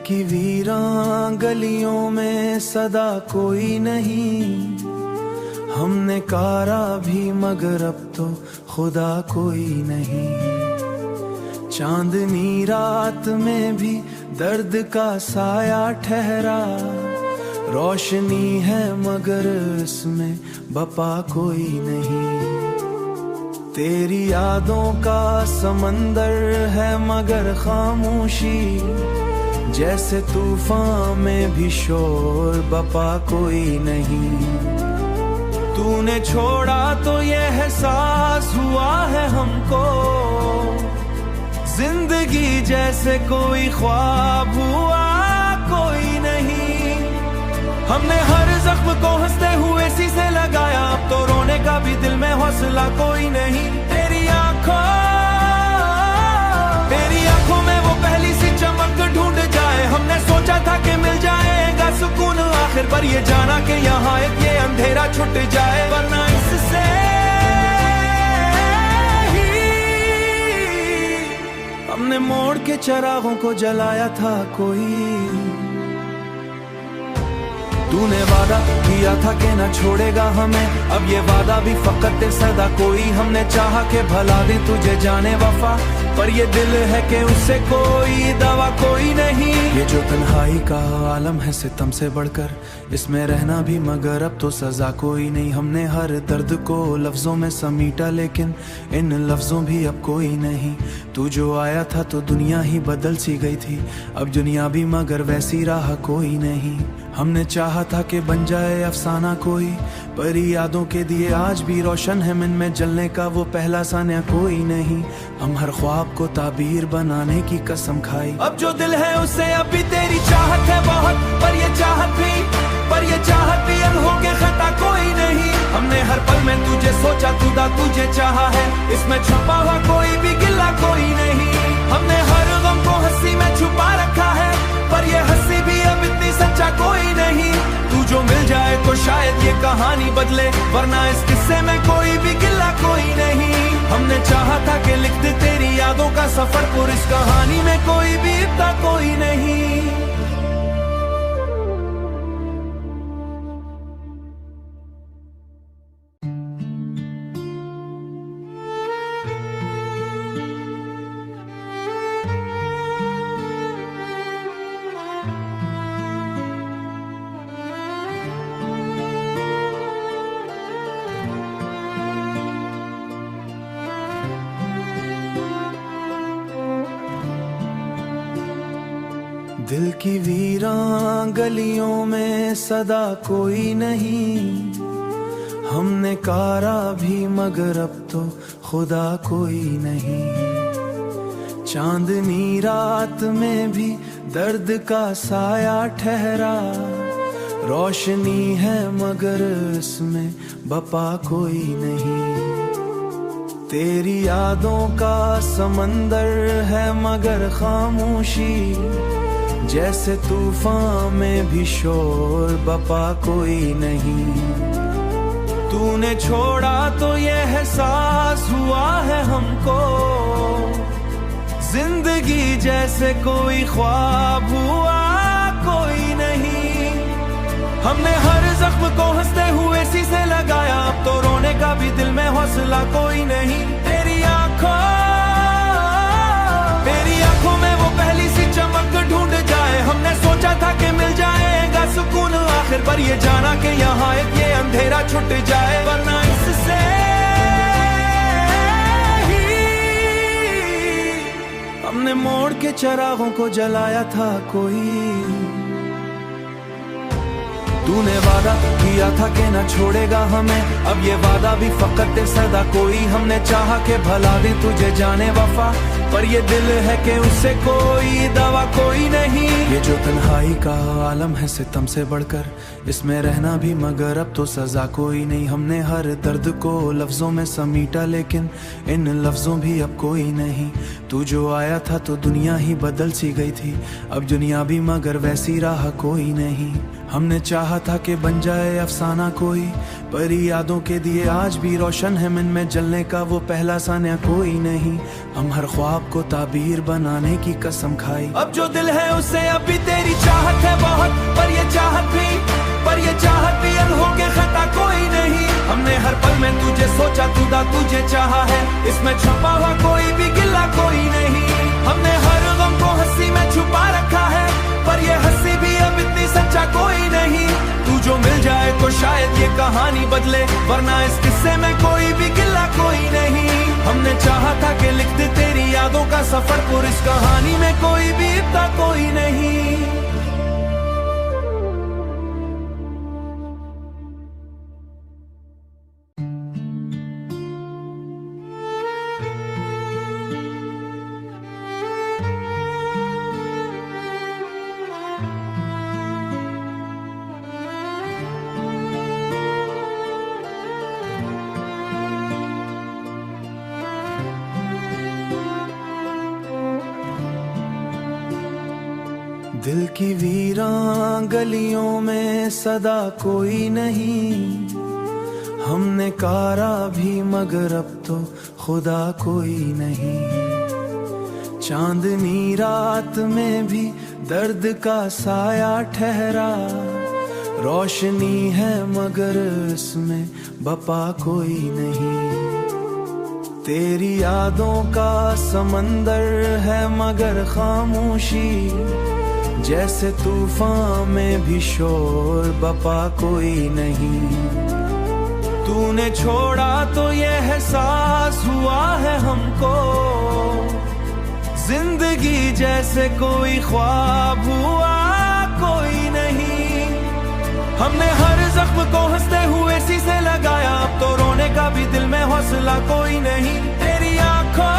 की वीरान गलियों में सदा कोई नहीं, हमने कारा भी मगर अब तो खुदा कोई नहीं। चांदनी रात में भी दर्द का साया ठहरा, रोशनी है मगर इसमें बपा कोई नहीं। तेरी यादों का समंदर है मगर खामोशी, जैसे तूफान में भी शोर बपा कोई नहीं। तूने छोड़ा तो ये एहसास हुआ है हमको, जिंदगी जैसे कोई ख्वाब हुआ कोई नहीं। हमने हर जख्म को हंसते हुए शीशे लगाया, अब तो रोने का भी दिल में हौसला कोई नहीं। तेरी आंखों में वो पहली सी चमक ढूंढ जाए, हमने सोचा था कि मिल जाएगा सुकून आखिर, पर ये जाना कि यहाँ एक ये अंधेरा छुट जाए, वरना इससे हमने मोड़ के चरागों को जलाया था कोई। तूने वादा किया था कि न छोड़ेगा हमें, अब ये वादा भी फकत सदा कोई। हमने चाहा कि भला दे तुझे जाने वफा, पर ये दिल है कि उससे कोई दवा कोई नहीं। ये जो तन्हाई का आलम है सितम से बढ़कर, इसमें रहना भी मगर अब तो सजा कोई नहीं। हमने हर दर्द को लफ्जों में समीटा, लेकिन इन लफ्जों भी अब कोई नहीं। तू जो आया था तो दुनिया ही बदल सी गई थी, अब दुनिया भी मगर वैसी राह कोई नहीं। हमने चाहा था कि बन जाए अफसाना कोई, पर यादों के दिए आज भी रोशन है मन में जलने का वो पहला सान्या कोई नहीं। हम हर ख्वाब को ताबीर बनाने की कसम खाई, अब जो दिल है उससे अभी तेरी चाहत है बहुत, पर ये चाहत भी अनहो के खता कोई नहीं। हमने हर पल में तुझे सोचा, खुदा तुझे चाहा है, इसमें छुपा हुआ कोई भी गिला कोई नहीं। हमने हर गम को हंसी में छुपा रखा है, पर ये हंसी भी अब इतनी सच्चा कोई नहीं। तू जो मिल जाए तो शायद ये कहानी बदले, वरना इस किस्से में कोई भी गिला कोई नहीं। हमने चाहा था कि लिख दे तेरी यादों का सफर, पर इस कहानी में कोई भी इतना कोई नहीं। दिल की वीरान गलियों में सदा कोई नहीं, हमने कारा भी मगर अब तो खुदा कोई नहीं। चांदनी रात में भी दर्द का साया ठहरा, रोशनी है मगर इसमें बपा कोई नहीं। तेरी यादों का समंदर है मगर खामोशी, जैसे तूफान में भी शोर बपा कोई नहीं। तूने छोड़ा तो ये एहसास हुआ है हमको, जिंदगी जैसे कोई ख्वाब हुआ कोई नहीं। हमने हर जख्म को हंसते हुए शीशे लगाया, अब तो रोने का भी दिल में हौसला कोई नहीं। तेरी आंखों में वो पहली सी चमक ढूंढ जाए, हमने सोचा था कि मिल जाएगा सुकून आखिर, पर ये जाना कि यहाँ एक ये अंधेरा छुट जाए, वरना इससे हमने मोड़ के चरागों को जलाया था कोई। तूने वादा किया था कि न छोड़ेगा हमें, अब ये वादा भी फकत सदा कोई। हमने चाहा कि भला दे तुझे जाने वफा, पर ये दिल है कि उससे कोई दवा कोई नहीं। ये जो तन्हाई का आलम है सितम से बढ़कर, इसमें रहना भी मगर अब तो सजा कोई नहीं। हमने हर दर्द को लफ्जों में समीटा, लेकिन इन लफ्जों भी अब कोई नहीं। तू जो आया था तो दुनिया ही बदल सी गई थी, अब दुनिया भी मगर वैसी राह कोई नहीं। हमने चाहा था कि बन जाए अफसाना कोई, पर यादों के दिए आज भी रोशन है मन में जलने का वो पहला सान्या कोई नहीं। हम हर ख्वाब को ताबीर बनाने की कसम खाई, अब जो दिल है उसे अभी तेरी चाहत है बहुत, पर ये चाहत भी अनहो के खता कोई नहीं। हमने हर पल में तुझे सोचा, खुदा तुझे चाहा है, इसमें छुपा हुआ कोई भी गिला कोई नहीं। हमने हर गम को हंसी में छुपा रखा है, पर ये हंसी भी अब इतनी सच्चा कोई नहीं। तू जो मिल जाए तो शायद ये कहानी बदले, वरना इस किस्से में कोई भी गिला कोई नहीं। हमने चाहा था कि लिख दे तेरी यादों का सफर, पर इस कहानी में कोई भी इतना कोई नहीं। दिल की वीरान गलियों में सदा कोई नहीं, हमने कारा भी मगर अब तो खुदा कोई नहीं। चांदनी रात में भी दर्द का साया ठहरा, रोशनी है मगर इसमें बपा कोई नहीं। तेरी यादों का समंदर है मगर खामोशी, जैसे तूफान में भी शोर बपा कोई नहीं। तूने छोड़ा तो ये एहसास हुआ है हमको, जिंदगी जैसे कोई ख्वाब हुआ कोई नहीं। हमने हर जख्म को हंसते हुए शीशे लगाया, अब तो रोने का भी दिल में हौसला कोई नहीं। तेरी आंखों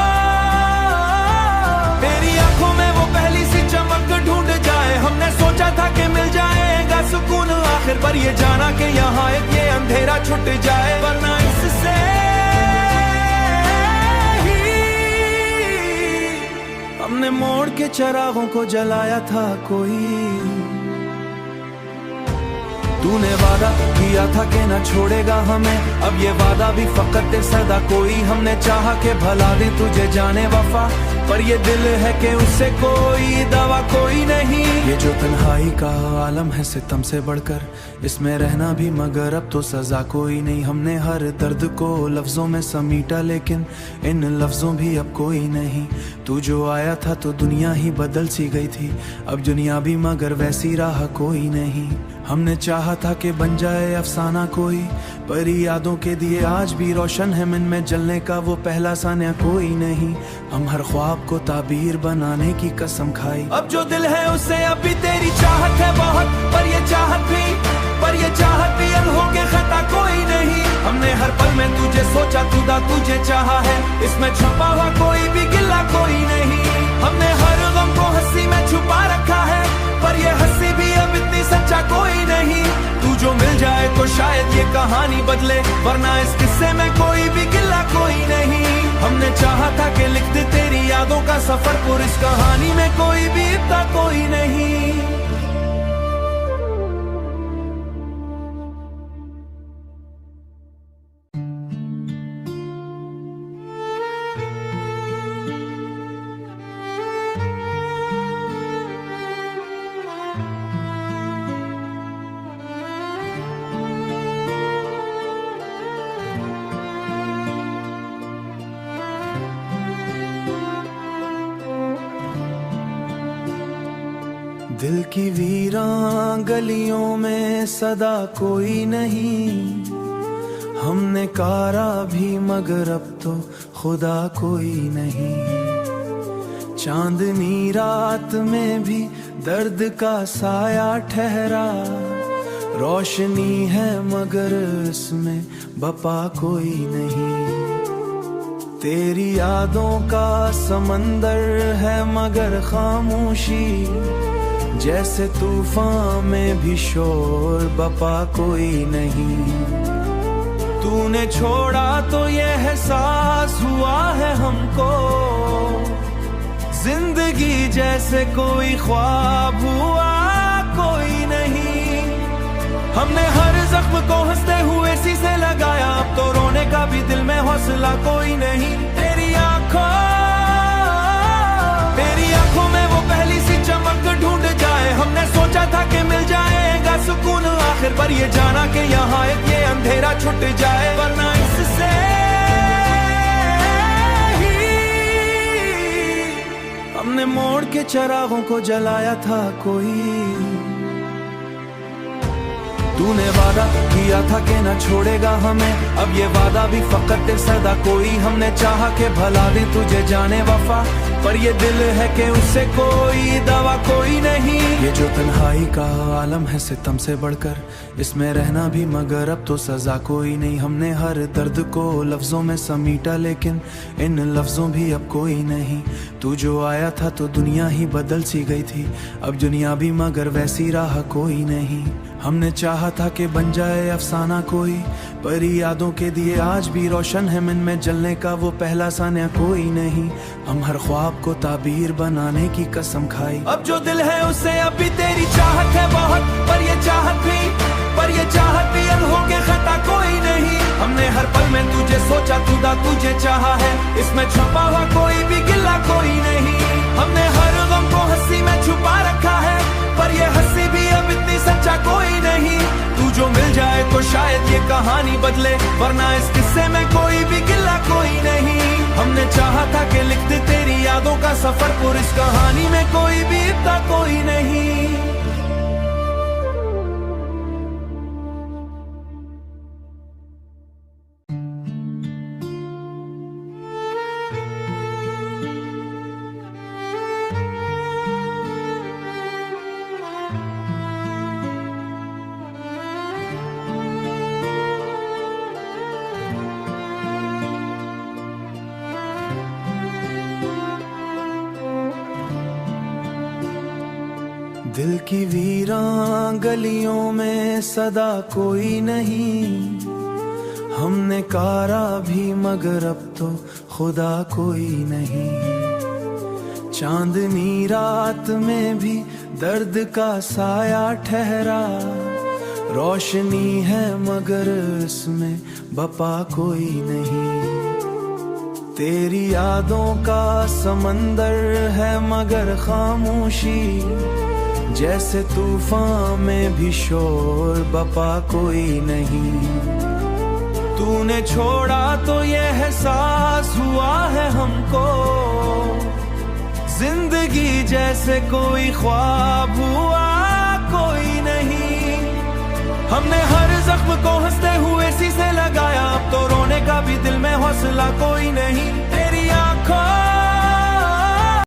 में वो पहली सी चमक ढूंढ जाए, हमने सोचा था कि मिल जाएगा सुकून आखिर, पर ये जाना कि यहाँ ये अंधेरा छुट जाए, वरना इससे ही हमने मोड़ के चरागों को जलाया था कोई। तूने वादा किया था कि न छोड़ेगा हमें, अब ये वादा भी फकत सदा कोई। हमने चाहा कि भला दे तुझे जाने वफा, पर ये दिल है कि उससे कोई दवा कोई नहीं। ये जो तन्हाई का आलम है सितम से बढ़कर, इसमें रहना भी मगर अब तो सजा कोई नहीं। हमने हर दर्द को लफ्जों में समीटा, लेकिन इन लफ्जों भी अब कोई नहीं। तू जो आया था तो दुनिया ही बदल सी गई थी, अब दुनिया भी मगर वैसी राह कोई नहीं। हमने चाहा था कि बन जाए अफसाना कोई, पर यादों के दिए आज भी रोशन है मन में जलने का वो पहला सान्या कोई नहीं। हम हर ख्वाब को ताबीर बनाने की कसम खाई, अब जो दिल है उसे अभी तेरी चाहत है बहुत, पर ये चाहत भी अनहो के खता कोई नहीं। हमने हर पल में तुझे सोचा, खुदा तुझे चाहा है, इसमें छुपा हुआ कोई भी गिला कोई नहीं। हमने हर गम को हंसी में छुपा रखा है, पर ये हंसी भी अब इतनी सच्चा कोई नहीं। तू जो मिल जाए तो शायद ये कहानी बदले, वरना इस किस्से में कोई भी गिला कोई नहीं। हमने चाहा था कि लिख दे तेरी यादों का सफर, पर इस कहानी में कोई भी इतना कोई नहीं। दिल की वीरान गलियों में सदा कोई नहीं, हमने कारा भी मगर अब तो खुदा कोई नहीं। चांदनी रात में भी दर्द का साया ठहरा, रोशनी है मगर इसमें बपा कोई नहीं। तेरी यादों का समंदर है मगर खामोशी, जैसे तूफान में भी शोर बपा कोई नहीं। तूने छोड़ा तो ये एहसास हुआ है हमको, जिंदगी जैसे कोई ख्वाब हुआ कोई नहीं। हमने हर जख्म को हंसते हुए शीशे लगाया, अब तो रोने का भी दिल में हौसला कोई नहीं। तेरी आंखों में वो पहली सी चमक ढूंढ जाए, हमने सोचा था कि मिल जाएगा सुकून आखिर, पर ये जाना कि यहाँ एक ये अंधेरा छुट जाए, वरना इससे हमने मोड़ के चिरागों को जलाया था कोई। तूने वादा किया था कि न छोड़ेगा हमें, अब ये वादा भी फकत सदा कोई। हमने चाहा कि भला दे तुझे जाने वफा, पर ये दिल है कि उससे कोई दवा कोई नहीं। ये जो तन्हाई का आलम है सितम से बढ़कर, इसमें रहना भी मगर अब तो सजा कोई नहीं। हमने हर दर्द को लफ्जों में समीटा, लेकिन इन लफ्जों भी अब कोई नहीं। तू जो आया था तो दुनिया ही बदल सी गई थी, अब दुनिया भी मगर वैसी राह कोई नहीं। हमने चाहा था कि बन जाए अफसाना कोई, पर यादों के दिए आज भी रोशन है मन में, जलने का वो पहला सान्या कोई नहीं। हम हर ख्वाब को ताबीर बनाने की कसम खाई, अब जो दिल है उससे अब भी तेरी चाहत है बहुत, पर ये चाहत भी अनहों के खता कोई नहीं। हमने हर पल में तुझे सोचा, खुदा तुझे चाहा है, इसमें छुपा हुआ कोई भी गिला कोई नहीं। हमने हर गम को हंसी में छुपा रखा है, पर ये हंसी भी अब इतनी सच्चा कोई नहीं। तू जो मिल जाए तो शायद ये कहानी बदले, वरना इस किस्से में कोई भी गिला कोई नहीं। हमने चाहा था कि लिख दे तेरी यादों का सफर, पर इस कहानी में कोई भी इतना कोई नहीं। दिल की वीरान गलियों में सदा कोई नहीं, हमने कारा भी मगर अब तो खुदा कोई नहीं। चांदनी रात में भी दर्द का साया ठहरा, रोशनी है मगर इसमें बपा कोई नहीं। तेरी यादों का समंदर है मगर खामोशी, जैसे तूफान में भी शोर बपा कोई नहीं। तूने छोड़ा तो ये एहसास हुआ है हमको, जिंदगी जैसे कोई ख्वाब हुआ कोई नहीं। हमने हर जख्म को हंसते हुए शीशे लगाया, अब तो रोने का भी दिल में हौसला कोई नहीं।